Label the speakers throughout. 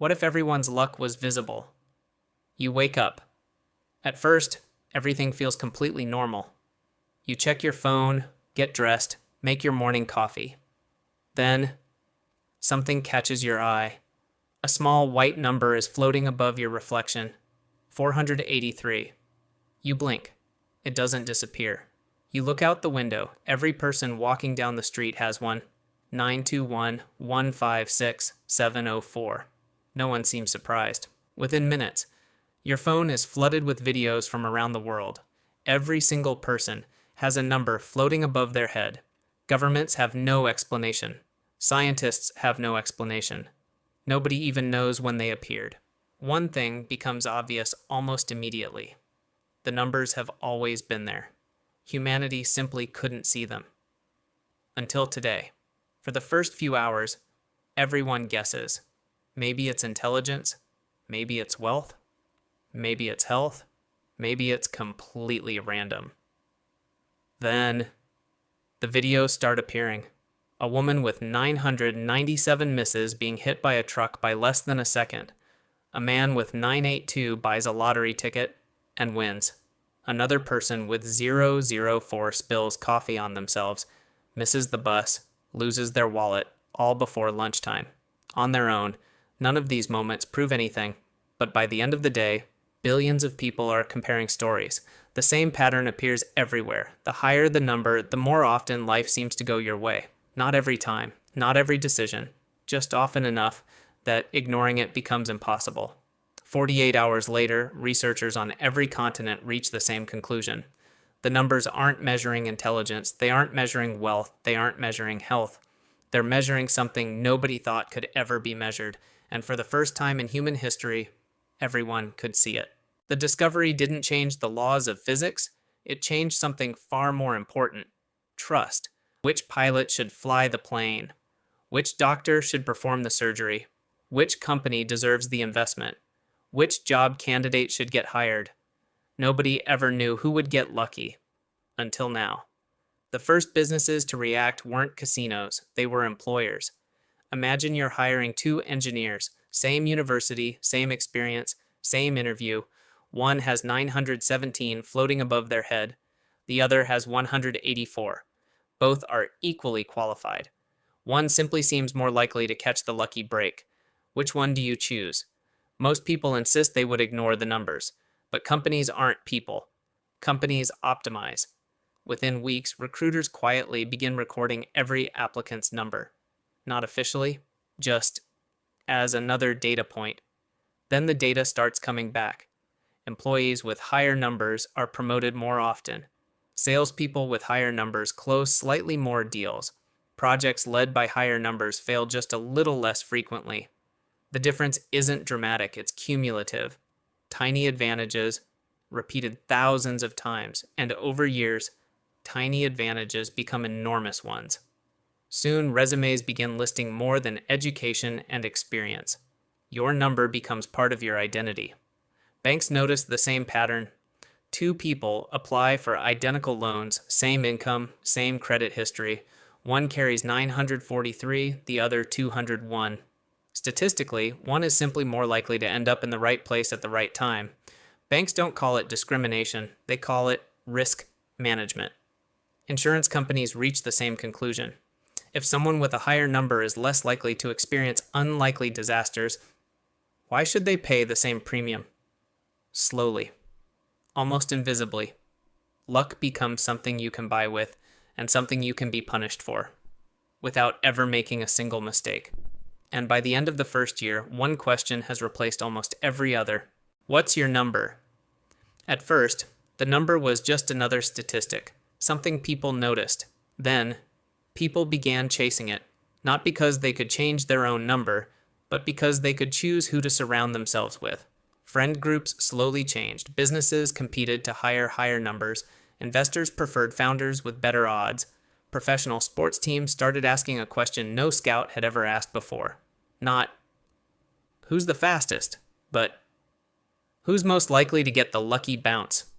Speaker 1: What if everyone's luck was visible? You wake up. At first, everything feels completely normal. You check your phone, get dressed, make your morning coffee. Then, something catches your eye. A small white number is floating above your reflection. 483. You blink. It doesn't disappear. You look out the window. Every person walking down the street has one. 921-156-704. No one seems surprised. Within minutes, your phone is flooded with videos from around the world. Every single person has a number floating above their head. Governments have no explanation. Scientists have no explanation. Nobody even knows when they appeared. One thing becomes obvious almost immediately. The numbers have always been there. Humanity simply couldn't see them. Until today. For the first few hours, everyone guesses. Maybe it's intelligence, maybe it's wealth, maybe it's health, maybe it's completely random. Then, the videos start appearing. A woman with 997 misses being hit by a truck by less than a second. A man with 982 buys a lottery ticket and wins. Another person with 004 spills coffee on themselves, misses the bus, loses their wallet, all before lunchtime. On their own, none of these moments prove anything, but by the end of the day, billions of people are comparing stories. The same pattern appears everywhere. The higher the number, the more often life seems to go your way. Not every time, not every decision, just often enough that ignoring it becomes impossible. 48 hours later, researchers on every continent reach the same conclusion. The numbers aren't measuring intelligence, they aren't measuring wealth, they aren't measuring health. They're measuring something nobody thought could ever be measured, and for the first time in human history, everyone could see it. The discovery didn't change the laws of physics, it changed something far more important: trust. Which pilot should fly the plane? Which doctor should perform the surgery? Which company deserves the investment? Which job candidate should get hired? Nobody ever knew who would get lucky. Until now. The first businesses to react weren't casinos, they were employers. Imagine you're hiring two engineers, same university, same experience, same interview. One has 917 floating above their head. The other has 184. Both are equally qualified. One simply seems more likely to catch the lucky break. Which one do you choose? Most people insist they would ignore the numbers, but companies aren't people. Companies optimize. Within weeks, recruiters quietly begin recording every applicant's number. Not officially, just as another data point. Then the data starts coming back. Employees with higher numbers are promoted more often. Salespeople with higher numbers close slightly more deals. Projects led by higher numbers fail just a little less frequently. The difference isn't dramatic, it's cumulative. Tiny advantages, repeated thousands of times, and over years, tiny advantages become enormous ones. Soon, resumes begin listing more than education and experience. Your number becomes part of your identity. Banks notice the same pattern. Two people apply for identical loans, same income, same credit history. One carries 943, the other 201. Statistically, one is simply more likely to end up in the right place at the right time. Banks don't call it discrimination, they call it risk management. Insurance companies reach the same conclusion. If someone with a higher number is less likely to experience unlikely disasters, why should they pay the same premium? Slowly. Almost invisibly, luck becomes something you can buy with and something you can be punished for, without ever making a single mistake. And by the end of the first year, one question has replaced almost every other. What's your number? At first, the number was just another statistic, something people noticed. Then, people began chasing it, not because they could change their own number, but because they could choose who to surround themselves with. Friend groups slowly changed. Businesses competed to hire higher numbers. Investors preferred founders with better odds. Professional sports teams started asking a question no scout had ever asked before. Not, who's the fastest, but who's most likely to get the lucky bounce?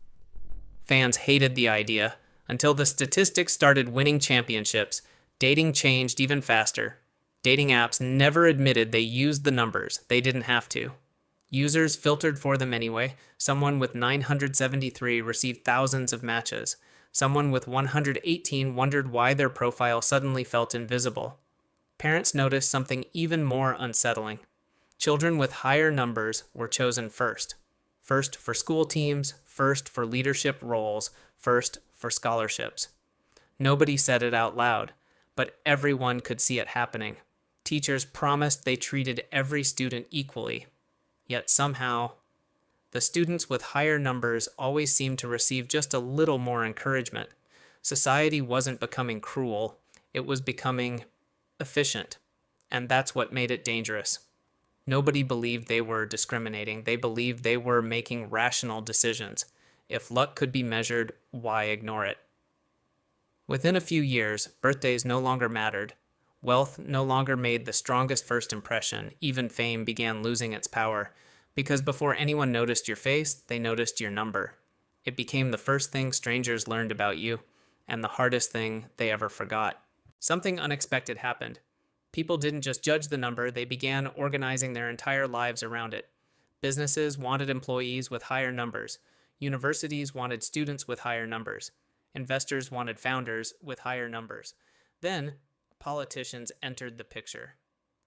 Speaker 1: Fans hated the idea until the statistics started winning championships. Dating changed even faster. Dating apps never admitted they used the numbers. They didn't have to. Users filtered for them anyway. Someone with 973 received thousands of matches. Someone with 118 wondered why their profile suddenly felt invisible. Parents noticed something even more unsettling. Children with higher numbers were chosen first. First for school teams, first for leadership roles, first for scholarships. Nobody said it out loud, but everyone could see it happening. Teachers promised they treated every student equally. Yet somehow, the students with higher numbers always seemed to receive just a little more encouragement. Society wasn't becoming cruel, it was becoming efficient, and that's what made it dangerous. Nobody believed they were discriminating. They believed they were making rational decisions. If luck could be measured, why ignore it? Within a few years, birthdays no longer mattered. Wealth no longer made the strongest first impression. Even fame began losing its power. Because before anyone noticed your face, they noticed your number. It became the first thing strangers learned about you, and the hardest thing they ever forgot. Something unexpected happened. People didn't just judge the number, they began organizing their entire lives around it. Businesses wanted employees with higher numbers. Universities wanted students with higher numbers. Investors wanted founders with higher numbers. Then, politicians entered the picture.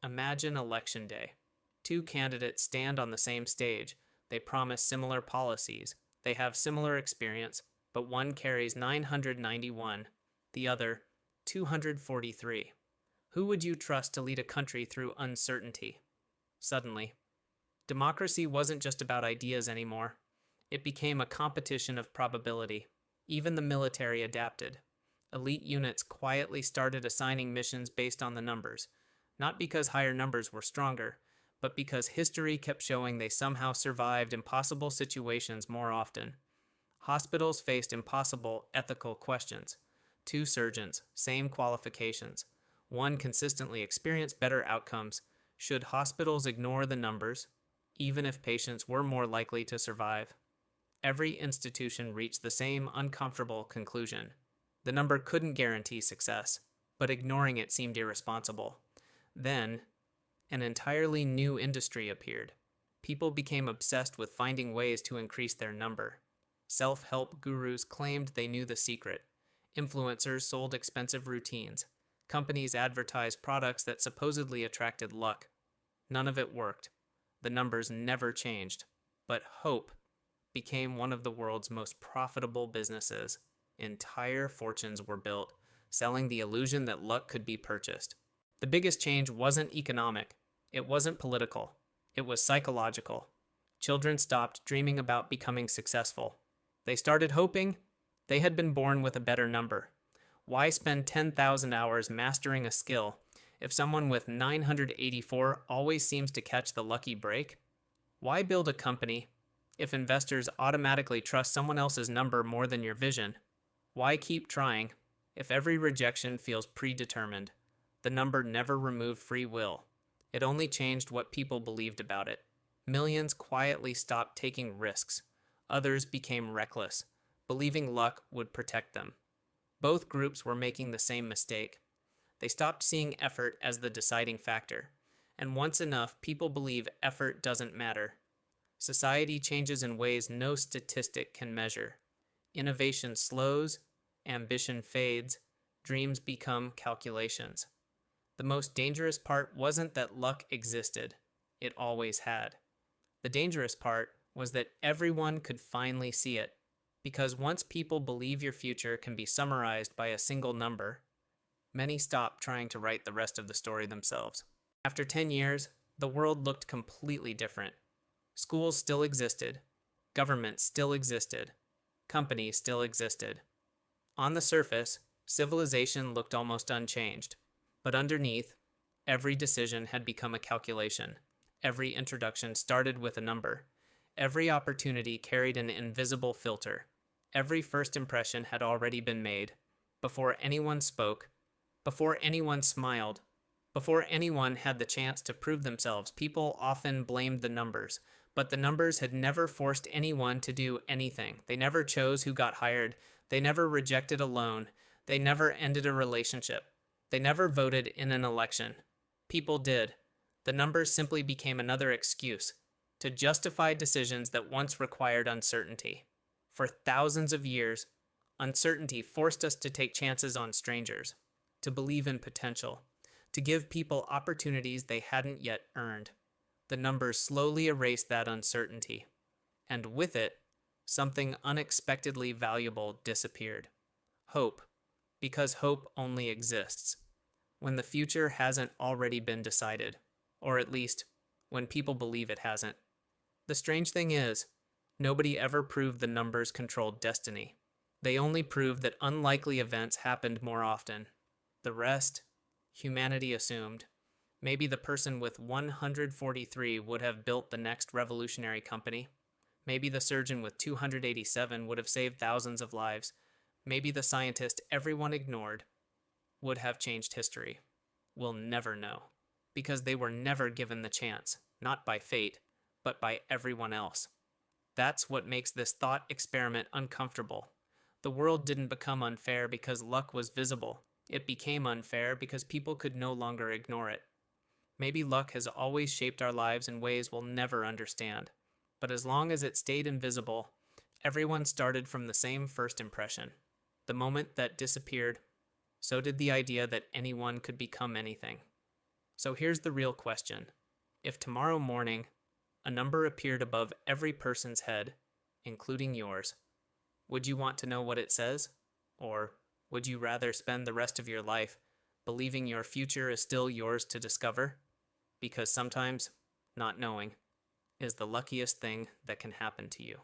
Speaker 1: Imagine election day. Two candidates stand on the same stage. They promise similar policies. They have similar experience, but one carries 991, the other 243. Who would you trust to lead a country through uncertainty? Suddenly, democracy wasn't just about ideas anymore. It became a competition of probability. Even the military adapted. Elite units quietly started assigning missions based on the numbers, not because higher numbers were stronger, but because history kept showing they somehow survived impossible situations more often. Hospitals faced impossible ethical questions. Two surgeons, same qualifications. One consistently experienced better outcomes. Should hospitals ignore the numbers, even if patients were more likely to survive? Every institution reached the same uncomfortable conclusion. The number couldn't guarantee success, but ignoring it seemed irresponsible. Then, an entirely new industry appeared. People became obsessed with finding ways to increase their number. Self-help gurus claimed they knew the secret. Influencers sold expensive routines. Companies advertised products that supposedly attracted luck. None of it worked. The numbers never changed. But hope became one of the world's most profitable businesses. Entire fortunes were built, selling the illusion that luck could be purchased. The biggest change wasn't economic. It wasn't political. It was psychological. Children stopped dreaming about becoming successful. They started hoping they had been born with a better number. Why spend 10,000 hours mastering a skill if someone with 984 always seems to catch the lucky break? Why build a company if investors automatically trust someone else's number more than your vision? Why keep trying if every rejection feels predetermined? The number never removed free will. It only changed what people believed about it. Millions quietly stopped taking risks. Others became reckless, believing luck would protect them. Both groups were making the same mistake. They stopped seeing effort as the deciding factor. And once enough people believe effort doesn't matter, society changes in ways no statistic can measure. Innovation slows, ambition fades, dreams become calculations. The most dangerous part wasn't that luck existed. It always had. The dangerous part was that everyone could finally see it. Because once people believe your future can be summarized by a single number, many stop trying to write the rest of the story themselves. After 10 years, the world looked completely different. Schools still existed. Government still existed. Companies still existed. On the surface, civilization looked almost unchanged. But underneath, every decision had become a calculation. Every introduction started with a number. Every opportunity carried an invisible filter. Every first impression had already been made. Before anyone spoke, before anyone smiled, before anyone had the chance to prove themselves, people often blamed the numbers. But the numbers had never forced anyone to do anything. They never chose who got hired. They never rejected a loan. They never ended a relationship. They never voted in an election. People did. The numbers simply became another excuse to justify decisions that once required uncertainty. For thousands of years, uncertainty forced us to take chances on strangers, to believe in potential, to give people opportunities they hadn't yet earned. The numbers slowly erased that uncertainty, and with it, something unexpectedly valuable disappeared. Hope, because hope only exists when the future hasn't already been decided, or at least when people believe it hasn't. The strange thing is, nobody ever proved the numbers controlled destiny. They only proved that unlikely events happened more often. The rest, humanity assumed. Maybe the person with 143 would have built the next revolutionary company. Maybe the surgeon with 287 would have saved thousands of lives. Maybe the scientist everyone ignored would have changed history. We'll never know, because they were never given the chance, not by fate, but by everyone else. That's what makes this thought experiment uncomfortable. The world didn't become unfair because luck was visible. It became unfair because people could no longer ignore it. Maybe luck has always shaped our lives in ways we'll never understand. But as long as it stayed invisible, everyone started from the same first impression. The moment that disappeared, so did the idea that anyone could become anything. So here's the real question. If tomorrow morning, a number appeared above every person's head, including yours, would you want to know what it says? Or would you rather spend the rest of your life believing your future is still yours to discover? Because sometimes, not knowing is the luckiest thing that can happen to you.